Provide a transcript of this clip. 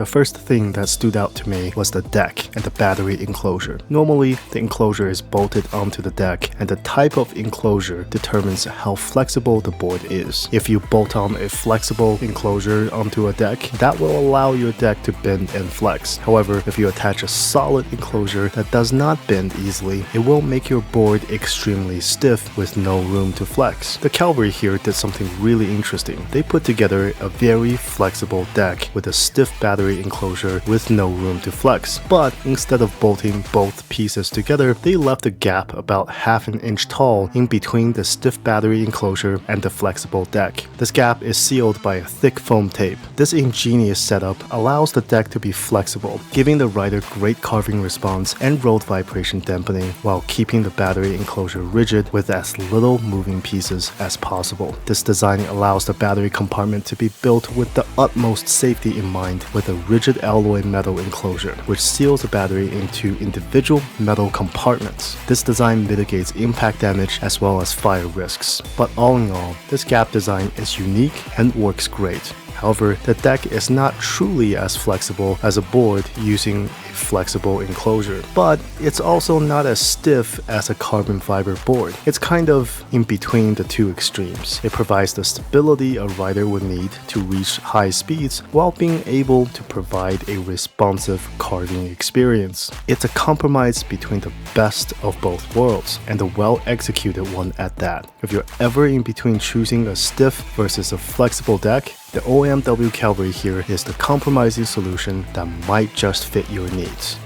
The first thing that stood out to me was the deck and the battery enclosure. Normally, the enclosure is bolted onto the deck, and the type of enclosure determines how flexible the board is. If you bolt on a flexible enclosure onto a deck, that will allow your deck to bend and flex. However, if you attach a solid enclosure that does not bend easily, it will make your board extremely stiff with no room to flex. The Cavalry here did something really interesting. They put together a very flexible deck with a stiff battery enclosure with no room to flex, but instead of bolting both pieces together, they left a gap about half an inch tall in between the stiff battery enclosure and the flexible deck. This gap is sealed by a thick foam tape. This ingenious setup allows the deck to be flexible, giving the rider great carving response and road vibration dampening while keeping the battery enclosure rigid with as little moving pieces as possible. This design allows the battery compartment to be built with the utmost safety in mind, with a rigid alloy metal enclosure, which seals the battery into individual metal compartments. This design mitigates impact damage as well as fire risks. But all in all, this gap design is unique and works great. However, the deck is not truly as flexible as a board using a flexible enclosure, but it's also not as stiff as a carbon fiber board. It's kind of in between the two extremes. It provides the stability a rider would need to reach high speeds while being able to provide a responsive carving experience. It's a compromise between the best of both worlds, and a well-executed one at that. If you're ever in between choosing a stiff versus a flexible deck, the OMW Cavalry here is the compromising solution that might just fit your needs.